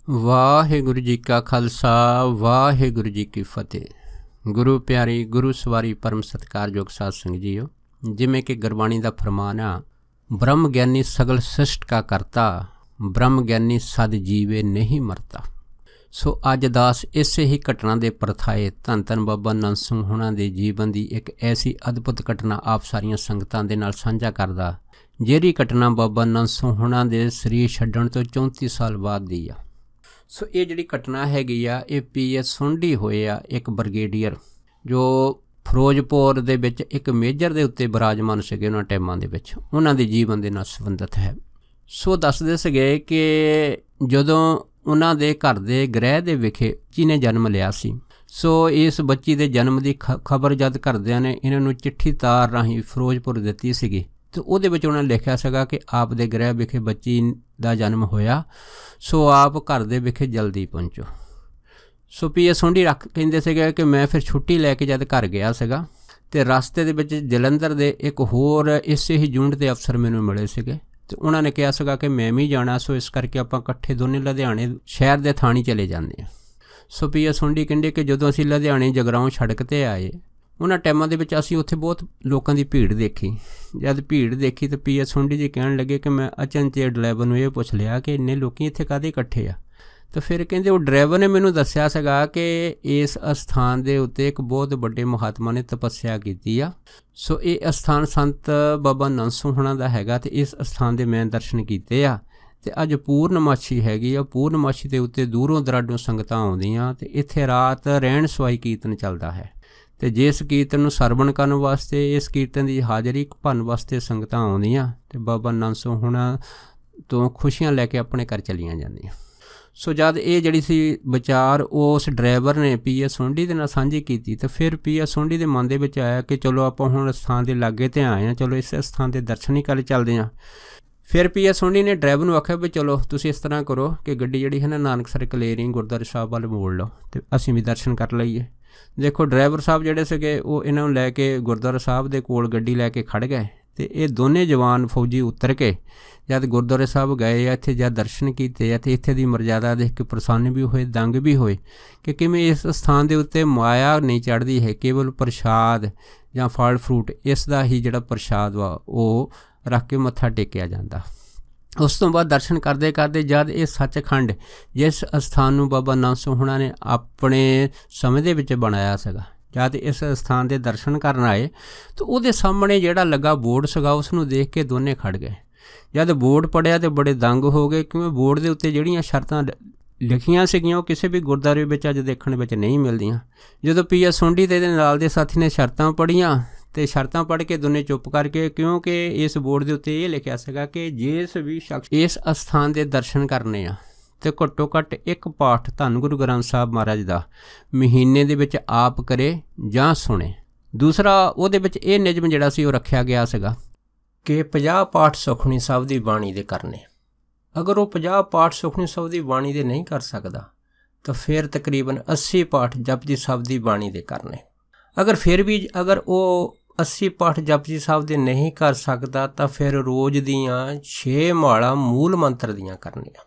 ਵਾਹਿਗੁਰੂ ਜੀ ਕਾ ਖਾਲਸਾ ਵਾਹਿਗੁਰੂ ਜੀ ਕੀ ਫਤਿਹ। ਗੁਰੂ ਪਿਆਰੀ ਗੁਰੂ ਸਵਾਰੀ ਪਰਮ ਸਤਿਕਾਰਯੋਗ ਸਾਧ ਸੰਗਤ ਜੀਓ, ਜਿਵੇਂ ਕਿ ਗੁਰਬਾਣੀ ਦਾ ਫਰਮਾਨ ਆ, ਬ੍ਰਹਮ ਗਿਆਨੀ ਸਗਲ ਸ੍ਰਿਸ਼ਟ ਕਾ ਕਰਤਾ, ਬ੍ਰਹਮ ਗਿਆਨੀ ਸਦ ਜੀਵੇ ਨਹੀਂ ਮਰਤਾ। ਸੋ ਅੱਜ ਦਾਸ ਇਸੇ ਹੀ ਘਟਨਾ ਦੇ ਪਰਥਾਏ ਧੰਨ ਧੰਨ ਬਾਬਾ ਨੰਦ ਸਿੰਘ ਹੋਣਾ ਦੇ ਜੀਵਨ ਦੀ ਇੱਕ ਐਸੀ ਅਦਭੁਤ ਘਟਨਾ ਆਪ ਸਾਰੀਆਂ ਸੰਗਤਾਂ ਦੇ ਨਾਲ ਸਾਂਝਾ ਕਰਦਾ, ਜਿਹੜੀ ਘਟਨਾ ਬਾਬਾ ਨੰਦ ਸਿੰਘ ਹੋਣਾ ਦੇ ਸਰੀਰ ਛੱਡਣ ਤੋਂ 34 ਸਾਲ ਬਾਅਦ ਦੀ ਆ। ਸੋ ਇਹ ਜਿਹੜੀ ਘਟਨਾ ਹੈਗੀ ਆ, ਇਹ PS ਸੁੰਡੀ ਹੋਏ ਆ, ਇੱਕ ਬ੍ਰਿਗੇਡੀਅਰ ਜੋ ਫਿਰੋਜ਼ਪੁਰ ਦੇ ਵਿੱਚ ਇੱਕ ਮੇਜਰ ਦੇ ਉੱਤੇ ਬਿਰਾਜਮਾਨ ਸੀਗੇ ਉਹਨਾਂ ਟਾਈਮਾਂ ਦੇ ਵਿੱਚ, ਉਹਨਾਂ ਦੇ ਜੀਵਨ ਦੇ ਨਾਲ ਸੰਬੰਧਿਤ ਹੈ। ਸੋ ਦੱਸਦੇ ਸੀਗੇ ਕਿ ਜਦੋਂ ਉਹਨਾਂ ਦੇ ਘਰ ਦੇ ਗ੍ਰਹਿ ਦੇ ਵਿਖੇ ਬੱਚੀ ਨੇ ਜਨਮ ਲਿਆ ਸੀ। ਸੋ ਇਸ ਬੱਚੀ ਦੇ ਜਨਮ ਦੀ ਖਬਰ ਜਦ ਘਰਦਿਆਂ ਨੇ ਇਹਨਾਂ ਨੂੰ ਚਿੱਠੀ ਤਾਰ ਰਾਹੀਂ ਫਿਰੋਜ਼ਪੁਰ ਦਿੱਤੀ ਸੀਗੀ, ਅਤੇ ਉਹਦੇ ਵਿੱਚ ਉਹਨਾਂ ਨੇ ਲਿਖਿਆ ਸੀਗਾ ਕਿ ਆਪ ਦੇ ਗ੍ਰਹਿ ਵਿਖੇ ਬੱਚੀ ਦਾ ਜਨਮ ਹੋਇਆ, ਸੋ ਆਪ ਘਰ ਦੇ ਵਿਖੇ ਜਲਦੀ ਪਹੁੰਚੋ। ਸੋ PS ਸੁੰਡੀ ਕਹਿੰਦੇ ਸੀਗੇ ਕਿ ਮੈਂ ਫਿਰ ਛੁੱਟੀ ਲੈ ਕੇ ਜਦ ਘਰ ਗਿਆ ਸੀਗਾ, ਅਤੇ ਰਸਤੇ ਦੇ ਵਿੱਚ ਜਲੰਧਰ ਦੇ ਇੱਕ ਹੋਰ ਇਸੇ ਹੀ ਯੂਨਿਟ ਦੇ ਅਫਸਰ ਮੈਨੂੰ ਮਿਲੇ ਸੀਗੇ, ਅਤੇ ਉਹਨਾਂ ਨੇ ਕਿਹਾ ਸੀਗਾ ਕਿ ਮੈਂ ਵੀ ਜਾਣਾ, ਸੋ ਇਸ ਕਰਕੇ ਆਪਾਂ ਇਕੱਠੇ ਦੋਨੇ ਲੁਧਿਆਣੇ ਸ਼ਹਿਰ ਦੇ ਥਾਣੇ ਚਲੇ ਜਾਂਦੇ ਹਾਂ। ਸੋ PS ਸੁੰਡੀ ਕਹਿੰਦੇ ਕਿ ਜਦੋਂ ਅਸੀਂ ਲੁਧਿਆਣੇ ਜਗਰਾਓਂ ਸੜਕ 'ਤੇ ਆਏ, ਉਹਨਾਂ ਟਾਈਮਾਂ ਦੇ ਵਿੱਚ ਅਸੀਂ ਉੱਥੇ ਬਹੁਤ ਲੋਕਾਂ ਦੀ ਭੀੜ ਦੇਖੀ। ਜਦ ਭੀੜ ਦੇਖੀ ਤਾਂ PS ਸੁੰਡੀ ਜੀ ਕਹਿਣ ਲੱਗੇ ਕਿ ਮੈਂ ਅਚਨਚੇਤ ਡਰਾਈਵਰ ਨੂੰ ਇਹ ਪੁੱਛ ਲਿਆ ਕਿ ਇੰਨੇ ਲੋਕ ਇੱਥੇ ਕਾਹਦੇ ਇਕੱਠੇ ਆ। ਤਾਂ ਫਿਰ ਕਹਿੰਦੇ ਉਹ ਡਰਾਈਵਰ ਨੇ ਮੈਨੂੰ ਦੱਸਿਆ ਸੀਗਾ ਕਿ ਇਸ ਅਸਥਾਨ ਦੇ ਉੱਤੇ ਇੱਕ ਬਹੁਤ ਵੱਡੇ ਮਹਾਤਮਾ ਨੇ ਤਪੱਸਿਆ ਕੀਤੀ ਆ। ਸੋ ਇਹ ਅਸਥਾਨ ਸੰਤ ਬਾਬਾ ਨੰਦ ਸਿੰਘ ਹੋਣਾ ਦਾ ਹੈਗਾ, ਅਤੇ ਇਸ ਅਸਥਾਨ ਦੇ ਮੈਂ ਦਰਸ਼ਨ ਕੀਤੇ ਆ। ਅਤੇ ਅੱਜ ਪੂਰਨਮਾਸ਼ੀ ਹੈਗੀ ਆ, ਪੂਰਨਮਾਸ਼ੀ ਦੇ ਉੱਤੇ ਦੂਰੋਂ ਦਰਾਡੋਂ ਸੰਗਤਾਂ ਆਉਂਦੀਆਂ, ਅਤੇ ਇੱਥੇ ਰਾਤ ਰਹਿਣ ਸਵਾਈ ਕੀਰਤਨ ਚੱਲਦਾ ਹੈ। ਅਤੇ ਜਿਸ ਕੀਰਤਨ ਨੂੰ ਸਰਵਣ ਕਰਨ ਵਾਸਤੇ, ਇਸ ਕੀਰਤਨ ਦੀ ਹਾਜ਼ਰੀ ਭਰਨ ਵਾਸਤੇ ਸੰਗਤਾਂ ਆਉਂਦੀਆਂ, ਅਤੇ ਬਾਬਾ ਨੰਦ ਸਿੰਘ ਹੋਣਾ ਤੋਂ ਖੁਸ਼ੀਆਂ ਲੈ ਕੇ ਆਪਣੇ ਘਰ ਚਲੀਆਂ ਜਾਂਦੀਆਂ। ਸੋ ਜਦ ਇਹ ਜਿਹੜੀ ਸੀ ਵਿਚਾਰ ਉਸ ਡਰਾਈਵਰ ਨੇ PS ਸੁੰਡੀ ਦੇ ਨਾਲ ਸਾਂਝੀ ਕੀਤੀ, ਤਾਂ ਫਿਰ PS ਸੁੰਡੀ ਦੇ ਮਨ ਦੇ ਵਿੱਚ ਆਇਆ ਕਿ ਚਲੋ ਆਪਾਂ ਹੁਣ ਅਸਥਾਨ ਦੇ ਲਾਗੇ 'ਤੇ ਆਏ ਹਾਂ, ਚਲੋ ਇਸ ਅਸਥਾਨ ਦੇ ਦਰਸ਼ਨ ਹੀ ਕਰ ਚੱਲਦੇ ਹਾਂ। ਫਿਰ PS ਸੁੰਡੀ ਨੇ ਡਰਾਈਵਰ ਨੂੰ ਆਖਿਆ ਵੀ ਚਲੋ ਤੁਸੀਂ ਇਸ ਤਰ੍ਹਾਂ ਕਰੋ ਕਿ ਗੱਡੀ ਜਿਹੜੀ ਹੈ ਨਾ ਨਾਨਕਸਰ ਕਲੇਰੀ ਗੁਰਦੁਆਰਾ ਸਾਹਿਬ ਵੱਲ ਮੋੜ ਲਓ, ਅਤੇ ਅਸੀਂ ਵੀ ਦਰਸ਼ਨ ਕਰ ਲਈਏ। ਦੇਖੋ ਡਰਾਈਵਰ ਸਾਹਿਬ ਜਿਹੜੇ ਸੀਗੇ ਉਹ ਇਹਨਾਂ ਨੂੰ ਲੈ ਕੇ ਗੁਰਦੁਆਰਾ ਸਾਹਿਬ ਦੇ ਕੋਲ ਗੱਡੀ ਲੈ ਕੇ ਖੜ੍ਹ ਗਏ, ਅਤੇ ਇਹ ਦੋਨੇ ਜਵਾਨ ਫੌਜੀ ਉਤਰ ਕੇ ਜਦ ਗੁਰਦੁਆਰੇ ਸਾਹਿਬ ਗਏ ਆ, ਇੱਥੇ ਜਦ ਦਰਸ਼ਨ ਕੀਤੇ ਆ, ਅਤੇ ਇੱਥੇ ਦੀ ਮਰਜ਼ਾਦਾ ਦੇਖ ਕੇ ਪ੍ਰਸੰਨ ਵੀ ਹੋਏ, ਦੰਗ ਵੀ ਹੋਏ ਕਿ ਕਿਵੇਂ ਇਸ ਸਥਾਨ ਦੇ ਉੱਤੇ ਮਾਇਆ ਨਹੀਂ ਚੜ੍ਹਦੀ ਹੈ, ਕੇਵਲ ਪ੍ਰਸ਼ਾਦ ਜਾਂ ਫਲ ਫਰੂਟ ਇਸ ਦਾ ਹੀ ਜਿਹੜਾ ਪ੍ਰਸ਼ਾਦ ਵਾ ਉਹ ਰੱਖ ਕੇ ਮੱਥਾ ਟੇਕਿਆ ਜਾਂਦਾ। ਉਸ ਤੋਂ ਬਾਅਦ ਦਰਸ਼ਨ ਕਰਦੇ ਕਰਦੇ ਜਦ ਇਹ ਸੱਚਖੰਡ ਜਿਸ ਅਸਥਾਨ ਨੂੰ ਬਾਬਾ ਨੰਦ ਸਿੰਘ ਹੋਣਾ ਨੇ ਆਪਣੇ ਸਮੇਂ ਦੇ ਵਿੱਚ ਬਣਾਇਆ ਸੀਗਾ, ਜਦ ਇਸ ਅਸਥਾਨ ਦੇ ਦਰਸ਼ਨ ਕਰਨ ਆਏ ਤਾਂ ਉਹਦੇ ਸਾਹਮਣੇ ਜਿਹੜਾ ਲੱਗਾ ਬੋਰਡ ਸੀਗਾ, ਉਸ ਨੂੰ ਦੇਖ ਕੇ ਦੋਨੇ ਖੜ੍ਹ ਗਏ। ਜਦ ਬੋਰਡ ਪੜ੍ਹਿਆ ਤਾਂ ਬੜੇ ਦੰਗ ਹੋ ਗਏ, ਕਿਉਂਕਿ ਬੋਰਡ ਦੇ ਉੱਤੇ ਜਿਹੜੀਆਂ ਸ਼ਰਤਾਂ ਲਿਖੀਆਂ ਸੀਗੀਆਂ ਉਹ ਕਿਸੇ ਵੀ ਗੁਰਦੁਆਰੇ ਵਿੱਚ ਅੱਜ ਦੇਖਣ ਵਿੱਚ ਨਹੀਂ ਮਿਲਦੀਆਂ। ਜਦੋਂ PS ਸੁੰਡੀ ਅਤੇ ਇਹਦੇ ਨਾਲ ਦੇ ਸਾਥੀ ਨੇ ਸ਼ਰਤਾਂ ਪੜ੍ਹੀਆਂ, ਅਤੇ ਸ਼ਰਤਾਂ ਪੜ੍ਹ ਕੇ ਦੋਨੇ ਚੁੱਪ ਕਰਕੇ, ਕਿਉਂਕਿ ਇਸ ਬੋਰਡ ਦੇ ਉੱਤੇ ਇਹ ਲਿਖਿਆ ਸੀਗਾ ਕਿ ਜਿਸ ਵੀ ਸ਼ਖਸ ਇਸ ਅਸਥਾਨ ਦੇ ਦਰਸ਼ਨ ਕਰਨੇ ਆ ਅਤੇ ਘੱਟੋ ਘੱਟ ਇੱਕ ਪਾਠ ਧੰਨ ਗੁਰੂ ਗ੍ਰੰਥ ਸਾਹਿਬ ਮਹਾਰਾਜ ਦਾ ਮਹੀਨੇ ਦੇ ਵਿੱਚ ਆਪ ਕਰੇ ਜਾਂ ਸੁਣੇ। ਦੂਸਰਾ ਉਹਦੇ ਵਿੱਚ ਇਹ ਨਿਯਮ ਜਿਹੜਾ ਸੀ ਉਹ ਰੱਖਿਆ ਗਿਆ ਸੀਗਾ ਕਿ 50 ਪਾਠ ਸੁਖਮਨੀ ਸਾਹਿਬ ਦੀ ਬਾਣੀ ਦੇ ਕਰਨੇ। ਅਗਰ ਉਹ 50 ਪਾਠ ਸੁਖਮਨੀ ਸਾਹਿਬ ਦੀ ਬਾਣੀ ਦੇ ਨਹੀਂ ਕਰ ਸਕਦਾ ਤਾਂ ਫਿਰ ਤਕਰੀਬਨ 80 ਪਾਠ ਜਪਜੀ ਸਾਹਿਬ ਦੀ ਬਾਣੀ ਦੇ ਕਰਨੇ। ਅਗਰ ਫਿਰ ਵੀ ਅਗਰ ਉਹ 80 ਪਾਠ ਜਪਜੀ ਸਾਹਿਬ ਦੇ ਨਹੀਂ ਕਰ ਸਕਦਾ ਤਾਂ ਫਿਰ ਰੋਜ਼ ਦੀਆਂ 6 ਮਾਲਾਂ ਮੂਲ ਮੰਤਰ ਦੀਆਂ ਕਰਨੀਆਂ।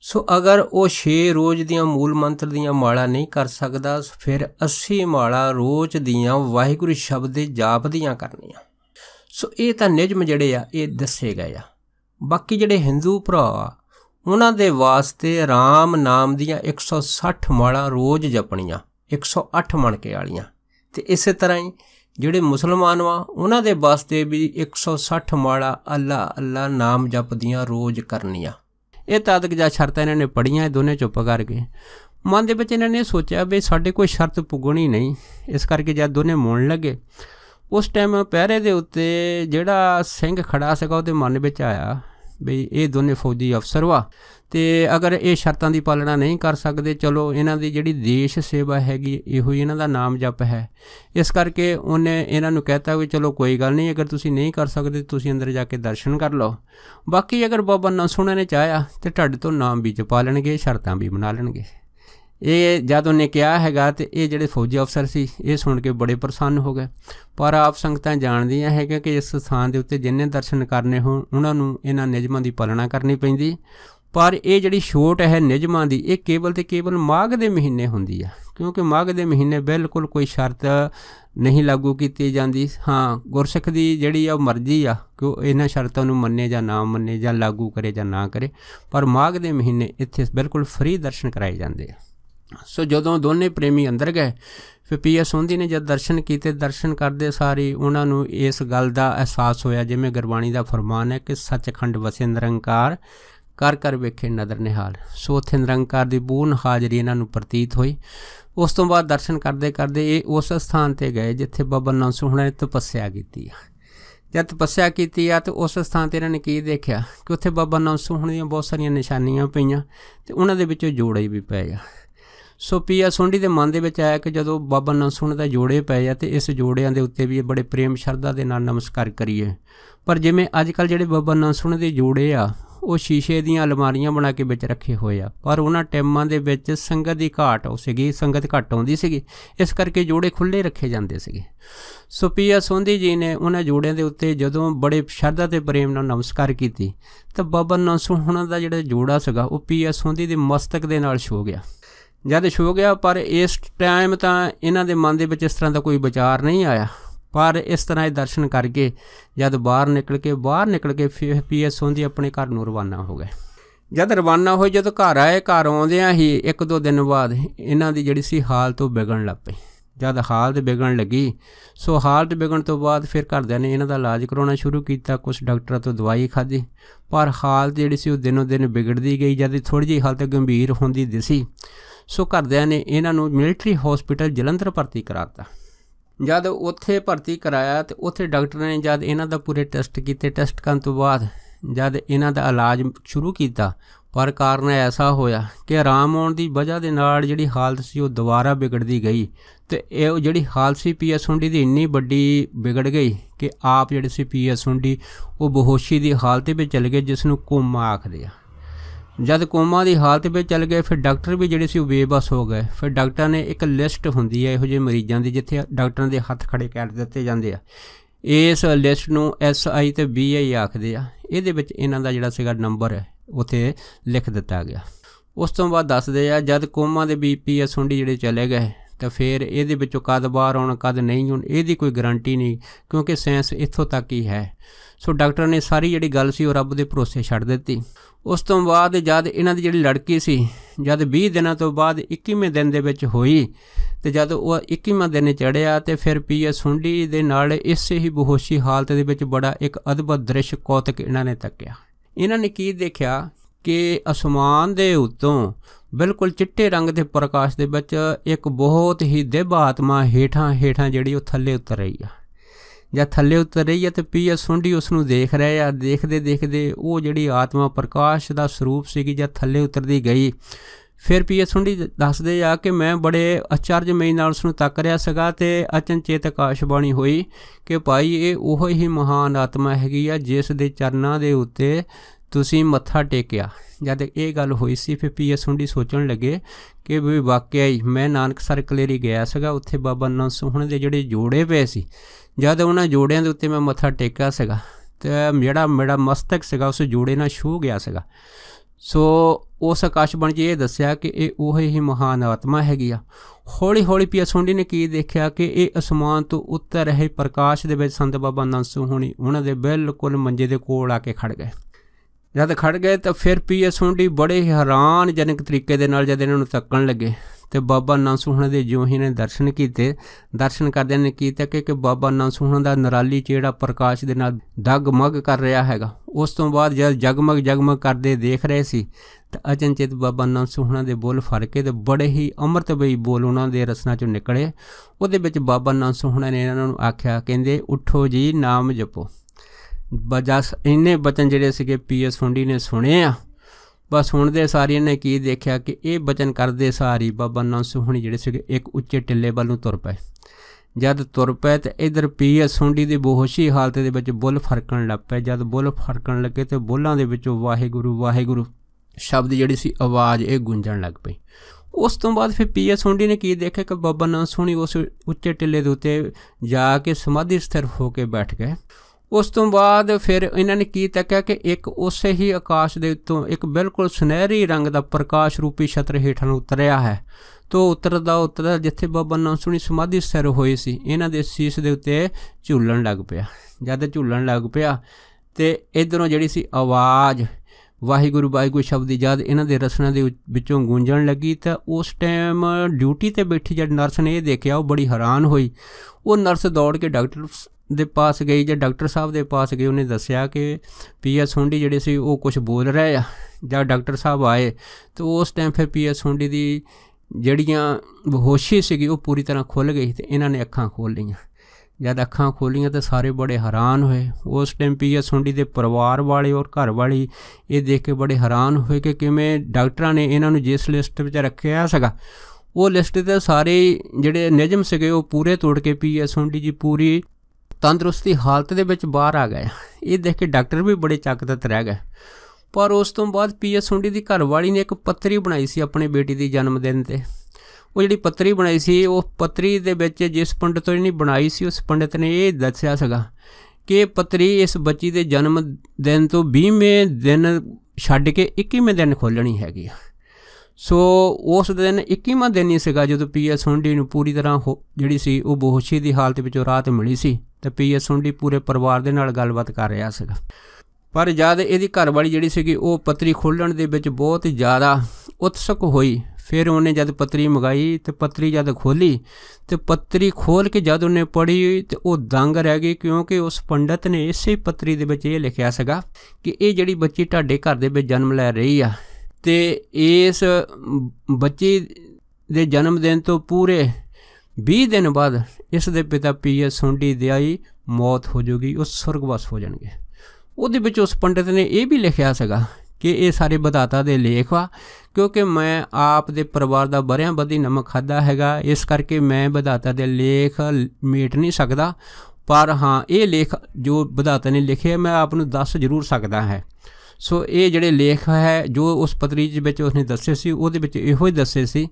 ਸੋ ਅਗਰ ਉਹ 6 ਰੋਜ਼ ਦੀਆਂ ਮੂਲ ਮੰਤਰ ਦੀਆਂ ਮਾਲਾਂ ਨਹੀਂ ਕਰ ਸਕਦਾ, ਫਿਰ 80 ਮਾਲਾਂ ਰੋਜ਼ ਦੀਆਂ ਵਾਹਿਗੁਰੂ ਸ਼ਬਦ ਦੇ ਜਾਪ ਦੀਆਂ ਕਰਨੀਆਂ। ਸੋ ਇਹ ਤਾਂ ਨਿਯਮ ਜਿਹੜੇ ਆ ਇਹ ਦੱਸੇ ਗਏ ਆ। ਬਾਕੀ ਜਿਹੜੇ ਹਿੰਦੂ ਭਰਾ ਆ ਉਹਨਾਂ ਦੇ ਵਾਸਤੇ ਰਾਮ ਨਾਮ ਦੀਆਂ 160 ਮਾਲਾਂ ਰੋਜ਼ ਜਪਣੀਆਂ, 108 ਮਣਕੇ ਵਾਲੀਆਂ। ਅਤੇ ਇਸੇ ਤਰ੍ਹਾਂ ਹੀ ਜਿਹੜੇ ਮੁਸਲਮਾਨ ਵਾ ਉਹਨਾਂ ਦੇ ਵਾਸਤੇ ਵੀ 160 ਮਾਲਾ ਅੱਲਾ ਅੱਲਾ ਨਾਮ ਜਪਦੀਆਂ ਰੋਜ਼ ਕਰਨੀਆਂ। ਇਹ ਤਾਦਕ ਜਾਂ ਸ਼ਰਤਾਂ ਇਹਨਾਂ ਨੇ ਪੜ੍ਹੀਆਂ, ਦੋਨੇ ਚੁੱਪ ਕਰ ਗਏ। ਮਨ ਦੇ ਵਿੱਚ ਇਹਨਾਂ ਨੇ ਸੋਚਿਆ ਵੀ ਸਾਡੇ ਕੋਈ ਸ਼ਰਤ ਪੁੱਗਣੀ ਨਹੀਂ, ਇਸ ਕਰਕੇ ਜਦ ਦੋਨੇ ਮੁੜਨ ਲੱਗੇ, ਉਸ ਟਾਈਮ ਪਹਿਰੇ ਦੇ ਉੱਤੇ ਜਿਹੜਾ ਸਿੰਘ ਖੜਾ ਸੀਗਾ ਉਹਦੇ ਮਨ ਵਿੱਚ ਆਇਆ ਵੀ ਇਹ ਦੋਨੇ ਫੌਜੀ ਅਫਸਰ ਵਾ, ਅਤੇ ਅਗਰ ਇਹ ਸ਼ਰਤਾਂ ਦੀ ਪਾਲਣਾ ਨਹੀਂ ਕਰ ਸਕਦੇ, ਚਲੋ ਇਹਨਾਂ ਦੀ ਜਿਹੜੀ ਦੇਸ਼ ਸੇਵਾ ਹੈਗੀ ਇਹੋ ਹੀ ਇਹਨਾਂ ਦਾ ਨਾਮ ਜਪ ਹੈ। ਇਸ ਕਰਕੇ ਉਹਨੇ ਇਹਨਾਂ ਨੂੰ ਕਹਿਤਾ ਵੀ ਚਲੋ ਕੋਈ ਗੱਲ ਨਹੀਂ, ਅਗਰ ਤੁਸੀਂ ਨਹੀਂ ਕਰ ਸਕਦੇ ਤੁਸੀਂ ਅੰਦਰ ਜਾ ਕੇ ਦਰਸ਼ਨ ਕਰ ਲਓ। ਬਾਕੀ ਅਗਰ ਬਾਬਾ ਨੰਦ ਸਿੰਘ ਹੋਣਾ ਨੇ ਚਾਹਿਆ ਤਾਂ ਤੁਹਾਡੇ ਤੋਂ ਨਾਮ ਵੀ ਜਪਾ ਲੈਣਗੇ, ਸ਼ਰਤਾਂ ਵੀ ਬਣਾ ਲੈਣਗੇ। ਇਹ ਜਦ ਉਹਨੇ ਕਿਹਾ ਹੈਗਾ ਅਤੇ ਇਹ ਜਿਹੜੇ ਫੌਜੀ ਅਫਸਰ ਸੀ ਇਹ ਸੁਣ ਕੇ ਬੜੇ ਪ੍ਰਸੰਨ ਹੋ ਗਏ। ਪਰ ਆਪ ਸੰਗਤਾਂ ਜਾਣਦੀਆਂ ਹੈਗੀਆਂ ਕਿ ਇਸ ਸਥਾਨ ਦੇ ਉੱਤੇ ਜਿੰਨੇ ਦਰਸ਼ਨ ਕਰਨੇ ਹੋਣ ਉਹਨਾਂ ਨੂੰ ਇਹਨਾਂ ਨਿਯਮਾਂ ਦੀ ਪਾਲਣਾ ਕਰਨੀ ਪੈਂਦੀ। पर ये जिहड़ी छूट है नियमां दी ये केवल तो केवल माघ के महीने हुंदी है, क्योंकि माघ के महीने बिल्कुल कोई शर्त नहीं लागू की जाती। हाँ, गुरसिख की जिहड़ी आ मर्जी आ कि इन्हां शर्तां नूं मन्ने जां ना मन्ने, जां लागू करे जां ना करे, पर माघ के महीने इत्थे बिल्कुल फ्री दर्शन कराए जाते हैं। सो जदों दोनों प्रेमी अंदर गए, फिर पी एस सोंधी ने जब दर्शन किए, दर्शन करते सारी उन्होंने इस गल का एहसास होया जिमें गुरबाणी का फरमान है कि सचखंड वसे निरंकार कर कर वेखे नदर निहाल। सो उत्थे निरंकार की पूर्ण हाजरी इन्हों प्रतीत हुई। उस तो बाद दर्शन करते करते ये उस स्थान पर गए जिथे बाबा नंद सोहना ने तपस्या की। जब तपस्या की तो उस स्थान पर इन्होंने की देखा कि उत्थे बाबा नंद सोहना दी बहुत सारिया निशानियां पईयां ते उन्हां दे विचों जोड़े भी पे आ। सो पी एस सोंधी के मन के आया कि जो बाबा नंद सोहना के जोड़े पे तो इस जोड़ियां के उत्ते भी बड़े प्रेम शरधा के नाल नमस्कार करिए। पर जिमें अजकल जिहड़े बाबा नंद सोहना के जोड़े आ वो शीशे दी अलमारियां बना के विच रखे हुए आ, पर उन्हां टाइमां दे विच संगत की घाट सीगी, संगत घट आउंदी सीगी, इस करके जोड़े खुले रखे जाते सीगे। सो पी एस सोंधी जी ने उन्हां जोड़ियां दे उत्ते जदों बड़े शरधा ते प्रेम नाल नमस्कार कीती तो बाबा नंद सोहना का जिहड़ा जोड़ा सीगा वो पी एस सोंधी दे मस्तक दे नाल छो गया। जद छो गया, पर इस टाइम तो इन्हां दे मन दे विच इस तरह का कोई विचार नहीं आया। पर इस तरह दर्शन करके जब बाहर निकल के फिर पी एस सोंधी अपने घर नूं रवाना हो गए। जब रवाना होए, जो घर आए, घर आउंदियां ही एक दो दिन बाद इन्हां दी जिहड़ी सी हालत वो बिगड़न लग पई। जब हालत बिगड़न लगी, सो हालत बिगड़न तो बाद फिर घरदियां ने इन्हां दा इलाज कराउणा शुरू किया, कुछ डॉक्टरां तो दवाई खाधी, पर हालत जिहड़ी सी दिनों दिन बिगड़दी गई। जब थोड़ी जी हालत गंभीर होंदी दिसी, सो घरदियां ने इन्हां नूं मिलिटरी हॉस्पिटल जलंधर भर्ती कराता। जद उत्थे भर्ती कराया तो उत्थे डॉक्टर ने जब इन्हां दा पूरे टेस्ट किए, टेस्ट करन तो बाद जब इन्हां दा इलाज शुरू किया, पर कारण ऐसा होया कि आराम आउण दी वजह दे नाल जिहड़ी हालत सी वो दोबारा बिगड़दी गई। तो ये जिहड़ी हालत सी पी एस सोंधी दी इन्नी वड्डी बिगड़ गई कि आप जिहड़े सी पी एस सोंधी वो बेहोशी की हालत में चल गए, जिसनूं कोमा आखदे आ। जद कोमा की हालत में चल गए, फिर डॉक्टर भी जिहड़े सी बेबस हो गए। फिर डॉक्टर ने एक लिस्ट हुंदी है इहो जिहे मरीजों की जिथे डॉक्टरां दे हत्थ खड़े कर दिते जांदे आ। इस लिस्ट नूं SI ते BI आखदे आ। इहदे विच इन्हां दा जिहड़ा सीगा नंबर है उत्थे लिख दिता गया। उस तो बाद दसदे आ जद कोमा दे पी एस सोंधी जिहड़े चले गए तो फिर इहदे विचों कद बाहर आउण कद नहीं आउण इहदी कोई गारंटी नहीं, क्योंकि साइंस इत्थों तक ही है। सो डॉक्टर ने सारी जिहड़ी गल सी वो रब दे भरोसे छड्ड दित्ती। उस तो बाद जद इन्हां दी जिहड़ी लड़की सी जद 20 दिनों तो बाद 21वें दिन दे विच होई तो जद वो 21वां दिन चढ़िया तो फिर पी एस सोंधी दे नाल इस ही बेहोशी हालत दे विच बड़ा एक अद्भुत दृश्य कौतक इन्हां ने तक्या। इन्हां ने की देखा कि आसमान दे उत्तों बिल्कुल चिट्टे रंग के प्रकाश दे विच एक बहुत ही दिव्य आत्मा हेठां हेठां जिहड़ी वो थल्ले उतर रही है। जब थल्ले उतर रही है तो पी एस सोंधी उसनूं देख रहे आ। देखते देखते वो जिहड़ी आत्मा प्रकाश का स्वरूप सीगी जब थल्ले उतरदी गई, फिर पी एस सोंधी दसदे आ कि मैं बड़े अचरजमई नाल उसनूं तक रहा सीगा ते अचनचेत आकाशबाणी हुई कि भाई ये उहो ही महान आत्मा हैगी आ जिस दे चरनां दे उत्ते तुसीं मत्था टेकिया। जद ये गल हुई सी फिर पी एस सोंधी सोचण लगे कि भी वाकई ही मैं नानकसर कलेरी गया सीगा, उत्थे बाबा नंद सोहना दे जिहड़े जोड़े पे सी, जद उन्हां जोड़ियां दे उत्ते मैं मत्था टेकिया सीगा ते जिहड़ा मेरा मस्तक सीगा उस जोड़े नाल छू गया सीगा। सो उस आकाशबाणी च ये दस्सिया कि ये उही ही महान आत्मा हैगी आ। हौली हौली पी एस सोंधी ने की देखा कि ये आसमान तो उतर रहे प्रकाश दे विच संत बाबा नंद सोहनी उन्हां दे बिल्कुल मंजे दे कोल आके खड़ गए। जद खड़ गए तो फिर पी एस सोंधी बड़े हैरानजनक तरीके दे नाल जद इन्हां नूं तक्कण लगे तो बाबा नंद सोहना दे जो ही ने दर्शन किए, दर्शन करदे ने कीता कि बाबा नंद सोहना दा नराली चेहरा प्रकाश दे नाल दगमग कर रहा हैगा। उस तो बाद जब जगमग जगमग करते देख रहे सी तो अचनचेत बाबा नंद सोहना दे बोल फड़ के तो बड़े ही अमृतमई बोल उन्हां दे रसना चों निकले। उहदे विच बाबा नंद सोहना ने इन्हां नूं आख्या, कहंदे उठो जी नाम जपो। बस इन्ने बचन जिहड़े सीगे पी एस सोंधी ने सुने आ। बस सुनते सारिया ने की देखा कि ये बचन करते सारी बाबा नंद सोहनी जिहड़े सीगे एक उच्चे टिल्ले वालों तुर पे। जद तुर पे तो इधर पी एस सोंधी की बेहोशी हालत दे विच बुल फरकण लग पे। जद बुल फरकण लगे तो बुलां दे विचों वाहिगुरू वाहिगुरू शब्द जिहड़ी सी आवाज़ ये गूंजण लग पई। उस तो बाद फिर पी एस सोंधी ने की देखा कि बाबा नंद सोहनी उस उच्चे टिल्ले दे उत्ते जाके समाधि स्थिर होकर बैठ गए। उस तो बाद फिर इन्होंने की तक्या कि एक उस ही आकाश के उत्तों एक बिल्कुल सुनहरी रंग का प्रकाश रूपी छत्र हेठा उतरिया है। तो उतरदा जिथे बाबा नानक सोहनी समाधि स्थिर होई सी, इन्हां दे सीस दे उत्ते झूलन लग पिया। जद झूलन लग पिया तो इधरों जिहड़ी सी आवाज़ वाहिगुरू वाहिगुरू शब्द की जद इन्हां दे रसना दे विचों गूंजण लगी, तो उस टाइम ड्यूटी ते बैठी जब नर्स ने यह देखा, वो बड़ी हैरान हुई। वो नर्स दौड़ के डॉक्टर दे पास गई, जब डॉक्टर साहब दे पास गई, उन्हें दसिया कि पी.एस. सोंडी जिहड़े सी वो कुछ बोल रहे आ। जब डॉक्टर साहब आए तो उस टाइम फिर पी.एस. सोंडी दी जड़ियाँ बेहोशी सी वो पूरी तरह खुल गई, तो इन्होंने अखां खोल लियाँ। जब अखां खोलियाँ तो सारे बड़े हैरान हुए। उस टाइम पी.एस. सोंडी के परिवार वाले और घर वाली ये देख के बड़े हैरान हुए कि किवें डॉक्टरां ने इन्होंने जिस लिस्ट में रखा सगा, वो लिस्ट के सारे जिहड़े नियम से वो पूरे तोड़ के पी.एस. सोंडी जी पूरी तंदुरुस्ती हालत के विच बाहर आ गए। ये देख के डॉक्टर भी बड़े चकदत रह गए। पर उस तो बाद पी.एस. सोंडी की घरवाली ने एक पत्री बनाई सी अपने बेटी की जन्मदिन ते। वो जिहड़ी पत्री बनाई सी, वो पत्री दे विच जिस पंडित ने बनाई सी, उस पंडित ने ये दस्सिया सगा कि पत्री इस बच्ची के जन्मदिन तो 20वें दिन छड्ड के 21वें दिन खोलनी हैगी। सो उस दिन 21वां दिन ही सीगा जो पी.एस. सोंडी नूं पूरी तरह जिहड़ी सी वो बेहोशी की हालत विचों राहत मिली सी, तो पी.एस. सोंडी पूरे परिवार दे नाल गलबात कर रहा सीगा। पर जद इहदी घरवाली जिहड़ी सीगी वो पत्री खोलण दे विच बहुत ज़्यादा उत्सुक होई। फिर उन्हें जब पत्री मंगाई तो पत्री जब खोली तो पत्री खोल के जब उन्हें पढ़ी तो वो दंग रह गई, क्योंकि उस पंडित ने इसे पत्री दे विच ये लिखिया सगा कि ये जिहड़ी बच्ची तुहाडे घर दे विच जन्म लै रही आ, ते इस बच्ची दे जन्मदिन तो पूरे 20 दिन बाद इस दे पिता पी.एस. सोंडी दी मौत हो जाएगी, वो सुरगवास हो जाएंगे। ਉਹਦੇ ਵਿੱਚ उस पंडित ने यह भी लिखिया सगा कि ये सारे विधाता के लेख वा, क्योंकि मैं आप दे परिवार का बरियां बधी नमक खादा हैगा, इस करके मैं विधाता के लेख मेट नहीं सकता। पर हाँ, ये लेख जो विधाता ने लिखे मैं आपनूं दस जरूर सकता है। सो ये जिहड़े लेख है जो उस पत्री विच उसने दस्से सी, उहदे विच इहो ही दस्से सी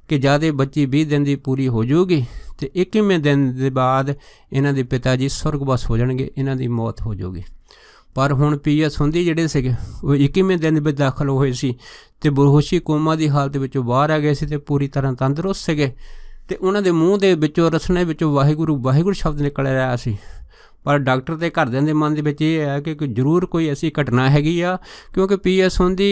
कि जद ये बच्ची 20 दिन की पूरी हो जाऊगी तो 21वें दिन के बाद इन्हां दे पिता जी सुरगवास हो जाएंगे, इन्हां दी मौत हो जाऊगी। पर हुण पी.एस. सोंडी जिहड़े सीगे वो 21वें दिन में दाखिल होए सी ते बेहोशी कोमा की हालत विचों बाहर आ गए सी ते पूरी तरह तंदुरुस्त सीगे, ते उन्हां दे मूँह दे विचों रसने विचों वाहिगुरू वाहिगुरू शब्द निकल रहा सी। पर डॉक्टर के घरदिਆਂ ਦੇ मन ਦੇ यह है कि जरूर कोई ऐसी घटना हैगी आ, क्योंकि पी.एस. सोंडी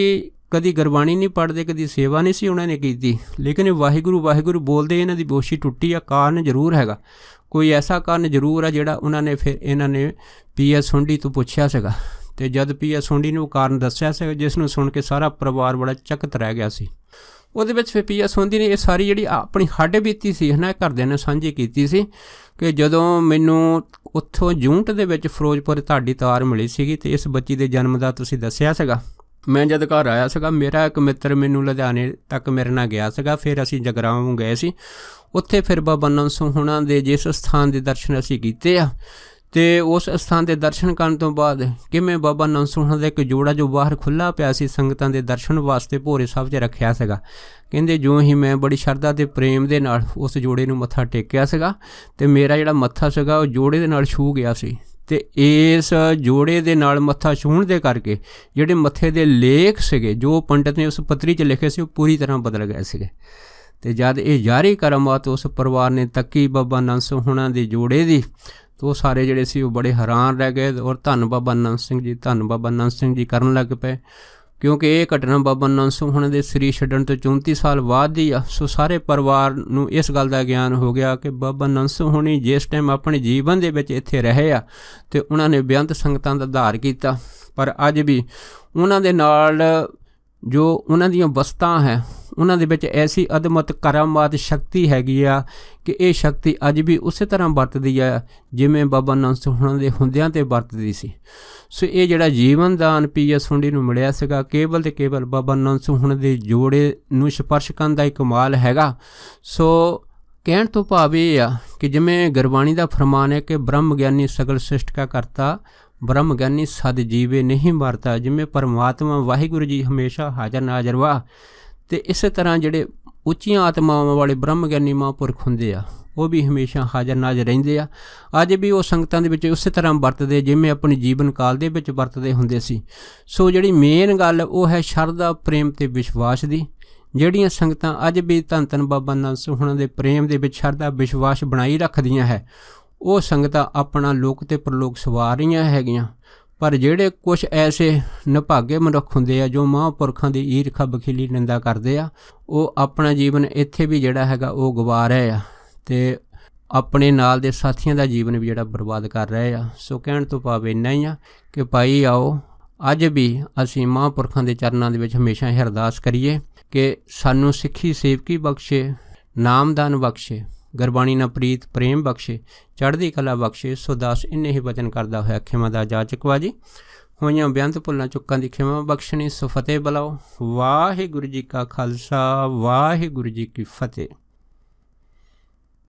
कदी गुरबाणी नहीं पढ़ते, कदी सेवा नहीं सी उन्होंने की, लेकिन वाहिगुरू वाहिगुरू बोलते इन्हां दी बेहोशी टुट्टी आ। कारण जरूर हैगा, कोई ऐसा कारण जरूर है जिहड़ा उन्होंने फिर इन्होंने पी.एस. सोंडी तो पुछया सीगा, ते जद पी.एस. सोंडी ने कारण दस्सिया सीगा, जिसनूं सुन के सारा परिवार बड़ा चकित रह गया सी। ਉਹਦੇ ਵਿੱਚ ਫਿਰ ਪੀ.एस. सोंडी ने ये सारी ਜਿਹੜੀ ਆਪਣੀ ਹੱਡ ਬੀਤੀ ਸੀ ਹੈ ਨਾ ਘਰਦਿਆਂ ਨੇ ਸਾਂਝੀ ਕੀਤੀ ਸੀ ਕਿ ਜਦੋਂ ਮੈਨੂੰ ਉੱਥੋਂ ਜੂੰਟ ਦੇ ਵਿੱਚ ਫਿਰੋਜ਼ਪੁਰ ਤੁਹਾਡੀ ਤਾਰ ਮਿਲੀ ਸੀਗੀ ਤੇ ਇਸ ਬੱਚੀ ਦੇ ਜਨਮ ਦਾ ਤੁਸੀਂ ਦੱਸਿਆ ਸੀਗਾ। ਮੈਂ ਜਦ ਘਰ ਆਇਆ ਸੀਗਾ, ਮੇਰਾ ਇੱਕ ਮਿੱਤਰ ਮੈਨੂੰ ਲੁਧਿਆਣੇ ਤੱਕ ਮੇਰੇ ਨਾਲ ਗਿਆ ਸੀਗਾ, ਫਿਰ ਅਸੀਂ ਜਗਰਾਉਂ ਗਏ ਸੀ। ਉੱਥੇ ਫਿਰ ਬਾਬਾ ਨੰਦ ਸਿੰਘ ਹੁਣਾਂ ਦੇ ਜਿਸ ਸਥਾਨ ਦੇ ਦਰਸ਼ਨ ਅਸੀਂ ਕੀਤੇ ਆ, तो उस स्थान के दर्शन करने तो बाद किमें बाबा नंद सिंह का एक जोड़ा जो बाहर खुला पिया सी संगतां दे दर्शन वास्ते भोरे साहब च रखिया सीगा। कहंदे जो ही मैं बड़ी शरधा ते प्रेम दे नाल उस जोड़े नूं मत्था टेकिया सीगा ते मेरा जिहड़ा मत्था सीगा वो जोड़े दे नाल छू गया सी। ते इस जोड़े दे नाल मत्था छूण दे करके जिहड़े मत्थे दे लेख सीगे जो पंडित ने उस पत्री च लिखे सी वो पूरी तरह बदल गए सीगे। ते जद ये जारी करामात उस परिवार ने तकी बाबा नंद सिंह हुणां दे जोड़े दी, तो सारे जिहड़े सी वो बड़े हैरान रह गए और धन बाबा नंद सिंह जी धन बाबा नंद सिंह जी करन लग पे, क्योंकि ये घटना बाबा नंद सिंह हुणां दे सरीर छड्डण तो 34 साल बाद दी आ। सो सारे परिवार नूं इस गल दा ज्ञान हो गया कि बाबा नंद सिंह हुणी जिस टाइम अपने जीवन दे विच इत्थे रहे आ ते उन्हां ने बेअंत संगतां दा उद्धार कीता, पर अज भी उन्हां दे नाल जो उन्हां दियां वस्तां है उन्हां दे विच ऐसी अदमत करामात शक्ति हैगी आ कि ये शक्ति अज भी उस तरह वरतदी है जिवें बाबा नंद सिंह हुणां दे हुंदियां ते वरतदी सी। सो ये जिहड़ा जीवन दान पी.एस. सोंडी नूं मिलिया सीगा केवल ते केवल बाबा नंद सिंह हुणां दे जोड़े नूं स्पर्श करन दा कमाल हैगा। सो कहण तो भाव ये आ कि जिवें गुरबाणी दा फरमान है कि ब्रह्म ज्ञानी सगल सृष्ट का करता ब्रह्म ज्ञानी सद जीवे नहीं मरता, जिमें परमात्मा वाहिगुरू जी हमेशा हाजर नाजर वा। तो इस तरह जिहड़े ਉੱਚੀਆਂ आत्मावां वाले ब्रह्म ज्ञानी महापुरख हुंदे आ ਉਹ ਵੀ ਹਮੇਸ਼ਾ ਹਾਜ਼ਰ ਨਾਜ਼ਰ ਰਹਿੰਦੇ ਆ। ਅੱਜ ਵੀ ਉਹ ਸੰਗਤਾਂ ਦੇ ਵਿੱਚ ਉਸੇ ਤਰ੍ਹਾਂ ਵਰਤਦੇ ਜਿਵੇਂ ਆਪਣੇ ਜੀਵਨ ਕਾਲ ਦੇ ਵਿੱਚ ਵਰਤਦੇ ਹੁੰਦੇ ਸੀ। ਸੋ ਜਿਹੜੀ ਮੇਨ ਗੱਲ ਉਹ ਹੈ ਸ਼ਰਧਾ, ਪ੍ਰੇਮ ਅਤੇ ਵਿਸ਼ਵਾਸ ਦੀ। ਜਿਹੜੀਆਂ ਸੰਗਤਾਂ ਅੱਜ ਵੀ ਧੰਨ ਧੰਨ ਬਾਬਾ ਨੰਦ ਸਿੰਘ ਹੋਣਾ ਦੇ ਪ੍ਰੇਮ ਦੇ ਵਿੱਚ ਸ਼ਰਧਾ ਵਿਸ਼ਵਾਸ ਬਣਾਈ ਰੱਖਦੀਆਂ ਹੈ, ਉਹ ਸੰਗਤਾਂ ਆਪਣਾ ਲੋਕ ਅਤੇ ਪ੍ਰਲੋਕ ਸਵਾਰ ਰਹੀਆਂ ਹੈਗੀਆਂ। ਪਰ ਜਿਹੜੇ ਕੁਛ ਐਸੇ ਨਿਭਾਗੇ ਮਨੁੱਖ ਹੁੰਦੇ ਆ ਜੋ ਮਹਾਂਪੁਰਖਾਂ ਦੀ ਈਰਖਾ ਬਖੀਲੀ ਨਿੰਦਾ ਕਰਦੇ ਆ, ਉਹ ਆਪਣਾ ਜੀਵਨ ਇੱਥੇ ਵੀ ਜਿਹੜਾ ਹੈਗਾ ਉਹ ਗਵਾ ਰਹੇ ਆ ਅਤੇ ਆਪਣੇ ਨਾਲ ਦੇ ਸਾਥੀਆਂ ਦਾ ਜੀਵਨ ਵੀ ਜਿਹੜਾ ਬਰਬਾਦ ਕਰ ਰਹੇ ਆ। ਸੋ ਕਹਿਣ ਤੋਂ ਭਾਵ ਇੰਨਾ ਹੀ ਆ ਕਿ ਭਾਈ ਆਓ ਅੱਜ ਵੀ ਅਸੀਂ ਮਹਾਂਪੁਰਖਾਂ ਦੇ ਚਰਨਾਂ ਦੇ ਵਿੱਚ ਹਮੇਸ਼ਾ ਇਹ ਅਰਦਾਸ ਕਰੀਏ ਕਿ ਸਾਨੂੰ ਸਿੱਖੀ ਸੇਵਕੀ ਬਖਸ਼ੇ, ਨਾਮਦਾਨ ਬਖਸ਼ੇ, ਗੁਰਬਾਣੀ ਨਾਲ ਪ੍ਰੀਤ ਪ੍ਰੇਮ ਬਖਸ਼ੇ, ਚੜ੍ਹਦੀ ਕਲਾ ਬਖਸ਼ੇ। ਸੋ ਦਾਸ ਇੰਨੇ ਹੀ ਵਚਨ ਕਰਦਾ ਹੋਇਆ ਖਿਮਾ ਦਾ ਜਾ ਚੁੱਕਵਾ ਜੀ। ਹੋਈਆਂ ਬੇਅੰਤ ਭੁੱਲਾਂ ਚੁੱਕਾਂ ਦੀ ਖਿਮਾ ਬਖਸ਼ਣੀ। ਸੋ ਫਤਿਹ ਬੁਲਾਓ। ਵਾਹਿਗੁਰੂ ਜੀ ਕਾ ਖਾਲਸਾ, ਵਾਹਿਗੁਰੂ ਜੀ ਕੀ ਫਤਿਹ।